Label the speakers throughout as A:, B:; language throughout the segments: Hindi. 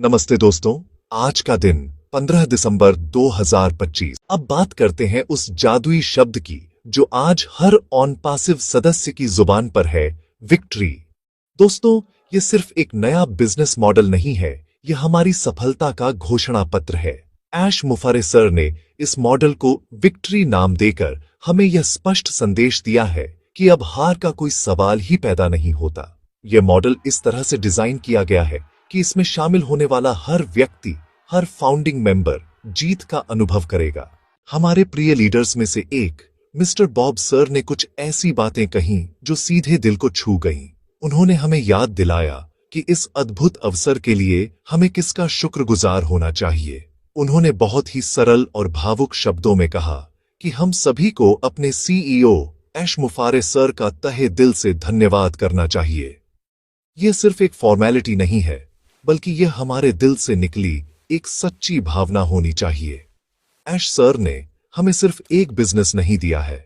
A: नमस्ते दोस्तों, आज का दिन 15 दिसंबर 2025। अब बात करते हैं उस जादुई शब्द की जो आज हर ऑन पासिव सदस्य की जुबान पर है, विक्ट्री। दोस्तों, ये सिर्फ एक नया बिजनेस मॉडल नहीं है, यह हमारी सफलता का घोषणा पत्र है। ऐश मुफारे सर ने इस मॉडल को विक्ट्री नाम देकर हमें यह स्पष्ट संदेश दिया है कि अब हार का कोई सवाल ही पैदा नहीं होता। यह मॉडल इस तरह से डिजाइन किया गया है कि इसमें शामिल होने वाला हर व्यक्ति, हर फाउंडिंग मेंबर जीत का अनुभव करेगा। हमारे प्रिय लीडर्स में से एक मिस्टर बॉब सर ने कुछ ऐसी बातें कहीं जो सीधे दिल को छू गईं। उन्होंने हमें याद दिलाया कि इस अद्भुत अवसर के लिए हमें किसका शुक्रगुजार होना चाहिए। उन्होंने बहुत ही सरल और भावुक शब्दों में कहा कि हम सभी को अपने सीईओ ऐश मुफारे सर का तहे दिल से धन्यवाद करना चाहिए। यह सिर्फ एक फॉर्मेलिटी नहीं है, बल्कि यह हमारे दिल से निकली एक सच्ची भावना होनी चाहिए। ऐश सर ने हमें सिर्फ एक बिजनेस नहीं दिया है,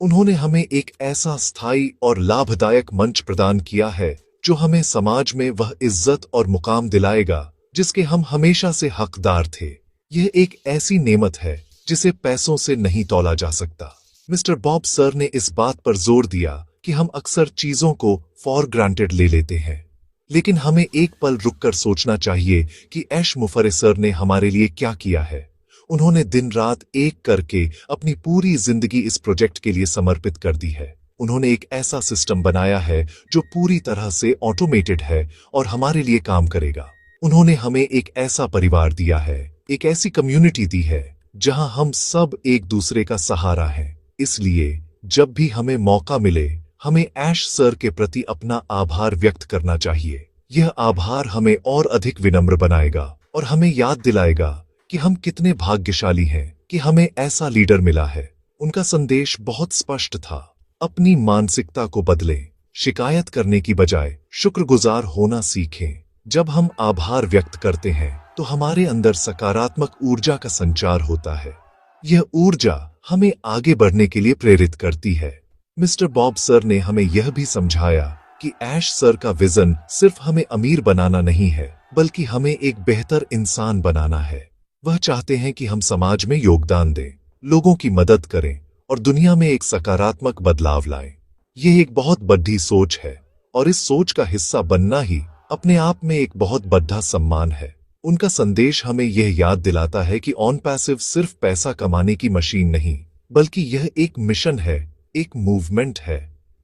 A: उन्होंने हमें एक ऐसा स्थायी और लाभदायक मंच प्रदान किया है जो हमें समाज में वह इज्जत और मुकाम दिलाएगा जिसके हम हमेशा से हकदार थे। यह एक ऐसी नेमत है जिसे पैसों से नहीं तौला जा सकता। मिस्टर बॉब सर ने इस बात पर जोर दिया कि हम अक्सर चीजों को फॉर ग्रांटेड ले लेते हैं, लेकिन हमें एक पल रुककर सोचना चाहिए कि ऐश मुफारे सर ने हमारे लिए क्या किया है। उन्होंने दिन रात एक करके अपनी पूरी जिंदगी इस प्रोजेक्ट के लिए समर्पित कर दी है। उन्होंने एक ऐसा सिस्टम बनाया है जो पूरी तरह से ऑटोमेटेड है और हमारे लिए काम करेगा। उन्होंने हमें एक ऐसा परिवार दिया है, एक ऐसी कम्युनिटी दी है जहां हम सब एक दूसरे का सहारा हैं। इसलिए जब भी हमें मौका मिले, हमें ऐश सर के प्रति अपना आभार व्यक्त करना चाहिए। यह आभार हमें और अधिक विनम्र बनाएगा और हमें याद दिलाएगा कि हम कितने भाग्यशाली हैं कि हमें ऐसा लीडर मिला है। उनका संदेश बहुत स्पष्ट था, अपनी मानसिकता को बदलें, शिकायत करने की बजाय शुक्रगुजार होना सीखें। जब हम आभार व्यक्त करते हैं तो हमारे अंदर सकारात्मक ऊर्जा का संचार होता है। यह ऊर्जा हमें आगे बढ़ने के लिए प्रेरित करती है। मिस्टर बॉब सर ने हमें यह भी समझाया कि ऐश सर का विजन सिर्फ हमें अमीर बनाना नहीं है, बल्कि हमें एक बेहतर इंसान बनाना है। वह चाहते हैं कि हम समाज में योगदान दें, लोगों की मदद करें और दुनिया में एक सकारात्मक बदलाव लाएं। यह एक बहुत बड़ी सोच है और इस सोच का हिस्सा बनना ही अपने आप में एक बहुत बड़ा सम्मान है। उनका संदेश हमें यह याद दिलाता है कि ऑन पैसिव सिर्फ पैसा कमाने की मशीन नहीं, बल्कि यह एक मिशन है, एक मूवमेंट है।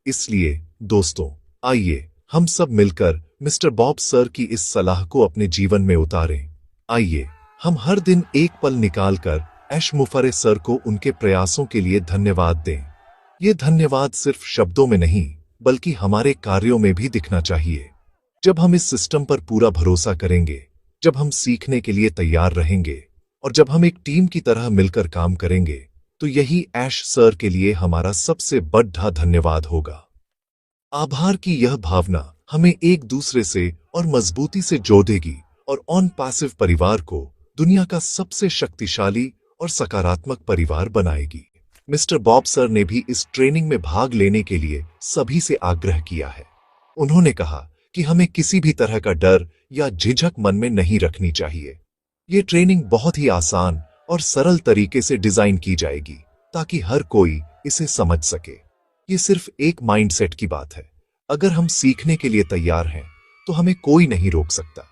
A: इसलिए दोस्तों, आइए हम सब मिलकर मिस्टर बॉब सर की इस सलाह को अपने जीवन में उतारें। आइए हम हर दिन एक पल निकालकर ऐश मुफारे सर को उनके प्रयासों के लिए धन्यवाद दें। ये धन्यवाद सिर्फ शब्दों में नहीं, बल्कि हमारे कार्यों में भी दिखना चाहिए। जब हम इस सिस्टम पर पूरा भरोसा करेंगे, जब हम सीखने के लिए तैयार रहेंगे और जब हम एक टीम की तरह मिलकर काम करेंगे, तो यही ऐश सर के लिए हमारा सबसे बड़ा धन्यवाद होगा। आभार की यह भावना हमें एक दूसरे से और मजबूती से जोड़ेगी और ऑन पैसिव परिवार को दुनिया का सबसे शक्तिशाली और सकारात्मक परिवार बनाएगी। मिस्टर बॉब सर ने भी इस ट्रेनिंग में भाग लेने के लिए सभी से आग्रह किया है। उन्होंने कहा कि हमें किसी भी तरह का डर या झिझक मन में नहीं रखनी चाहिए। ये ट्रेनिंग बहुत ही आसान और सरल तरीके से डिजाइन की जाएगी ताकि हर कोई इसे समझ सके। ये सिर्फ एक माइंडसेट की बात है। अगर हम सीखने के लिए तैयार हैं, तो हमें कोई नहीं रोक सकता।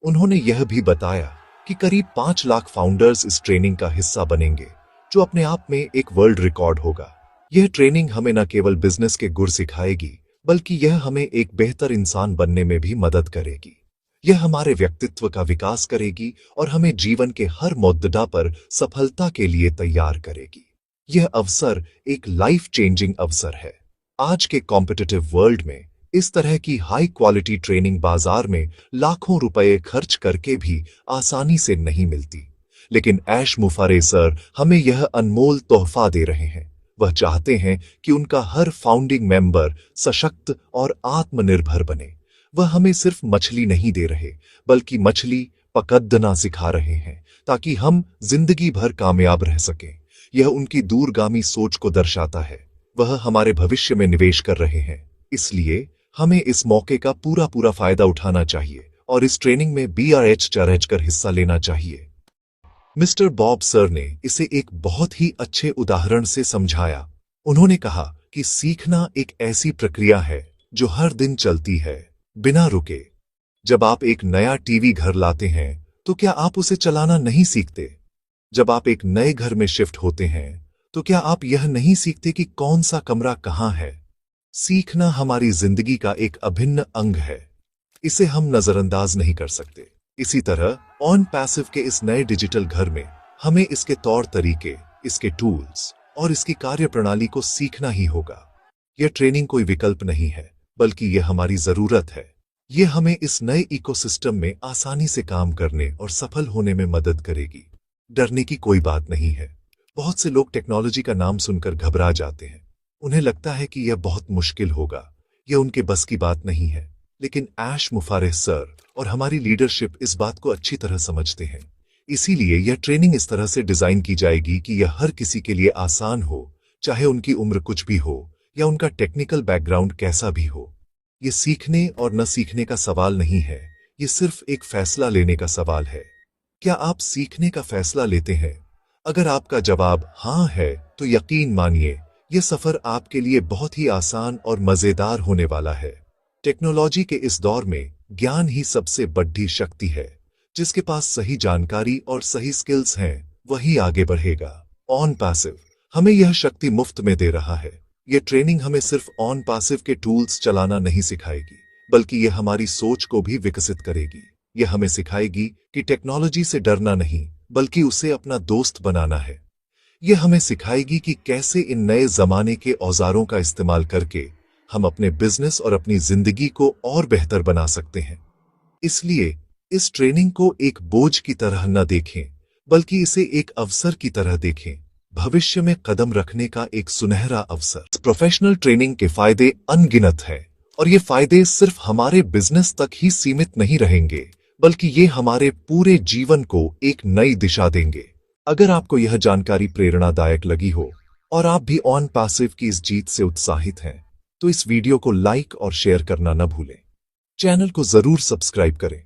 A: उन्होंने यह भी बताया कि करीब 5 लाख फाउंडर्स इस ट्रेनिंग का हिस्सा बनेंगे, जो अपने आप में एक वर्ल्ड रिकॉर्ड होगा। यह ट्रेनिंग हमें न केवल बिजनेस के गुर सिखाएगी, बल्कि यह हमें एक बेहतर इंसान बनने में भी मदद करेगी। यह हमारे व्यक्तित्व का विकास करेगी और हमें जीवन के हर मुद्दा पर सफलता के लिए तैयार करेगी। यह अवसर एक लाइफ चेंजिंग अवसर है। आज के कॉम्पिटिटिव वर्ल्ड में इस तरह की हाई क्वालिटी ट्रेनिंग बाजार में लाखों रुपए खर्च करके भी आसानी से नहीं मिलती, लेकिन ऐश मुफारे सर हमें यह अनमोल तोहफा दे रहे हैं। वह चाहते हैं कि उनका हर फाउंडिंग मेंबर सशक्त और आत्मनिर्भर बने। वह हमें सिर्फ मछली नहीं दे रहे, बल्कि मछली पकड़ना सिखा रहे हैं ताकि हम जिंदगी भर कामयाब रह सकें। यह उनकी दूरगामी सोच को दर्शाता है। वह हमारे भविष्य में निवेश कर रहे हैं। इसलिए हमें इस मौके का पूरा फायदा उठाना चाहिए और इस ट्रेनिंग में BRH चरह कर हिस्सा लेना चाहिए। मिस्टर बॉब सर ने इसे एक बहुत ही अच्छे उदाहरण से समझाया। उन्होंने कहा कि सीखना एक ऐसी प्रक्रिया है जो हर दिन चलती है, बिना रुके। जब आप एक नया टीवी घर लाते हैं तो क्या आप उसे चलाना नहीं सीखते? जब आप एक नए घर में शिफ्ट होते हैं तो क्या आप यह नहीं सीखते कि कौन सा कमरा कहाँ है? सीखना हमारी जिंदगी का एक अभिन्न अंग है। इसे हम नजरअंदाज नहीं कर सकते। इसी तरह ऑन पैसिव के इस नए डिजिटल घर में हमें इसके तौर तरीके, इसके टूल्स और इसकी कार्यप्रणाली को सीखना ही होगा। यह ट्रेनिंग कोई विकल्प नहीं है, बल्कि यह हमारी जरूरत है। यह हमें इस नए इकोसिस्टम में आसानी से काम करने और सफल होने में मदद करेगी। डरने की कोई बात नहीं है। बहुत से लोग टेक्नोलॉजी का नाम सुनकर घबरा जाते हैं। उन्हें लगता है कि यह बहुत मुश्किल होगा, यह उनके बस की बात नहीं है। लेकिन ऐश मुफारेह सर और हमारी लीडरशिप इस बात को अच्छी तरह समझते हैं। इसीलिए यह ट्रेनिंग इस तरह से डिजाइन की जाएगी कि यह हर किसी के लिए आसान हो, चाहे उनकी उम्र कुछ भी हो या उनका टेक्निकल बैकग्राउंड कैसा भी हो। यह सीखने और न सीखने का सवाल नहीं है, यह सिर्फ एक फैसला लेने का सवाल है। क्या आप सीखने का फैसला लेते हैं? अगर आपका जवाब हाँ है, तो यकीन मानिए यह सफर आपके लिए बहुत ही आसान और मजेदार होने वाला है। टेक्नोलॉजी के इस दौर में ज्ञान ही सबसे बड़ी शक्ति है। जिसके पास सही जानकारी और सही स्किल्स हैं, वही आगे बढ़ेगा। ऑन पैसिव हमें यह शक्ति मुफ्त में दे रहा है। यह ट्रेनिंग हमें सिर्फ ऑन पैसिव के टूल्स चलाना नहीं सिखाएगी, बल्कि यह हमारी सोच को भी विकसित करेगी। यह हमें सिखाएगी कि टेक्नोलॉजी से डरना नहीं, बल्कि उसे अपना दोस्त बनाना है। यह हमें सिखाएगी कि कैसे इन नए जमाने के औजारों का इस्तेमाल करके हम अपने बिजनेस और अपनी जिंदगी को और बेहतर बना सकते हैं। इसलिए इस ट्रेनिंग को एक बोझ की तरह न देखें, बल्कि इसे एक अवसर की तरह देखें, भविष्य में कदम रखने का एक सुनहरा अवसर। प्रोफेशनल ट्रेनिंग के फायदे अनगिनत हैं, और ये फायदे सिर्फ हमारे बिजनेस तक ही सीमित नहीं रहेंगे, बल्कि ये हमारे पूरे जीवन को एक नई दिशा देंगे। अगर आपको यह जानकारी प्रेरणादायक लगी हो और आप भी ऑन पैसिव की इस जीत से उत्साहित हैं, तो इस वीडियो को लाइक और शेयर करना न भूलें। चैनल को जरूर सब्सक्राइब करें।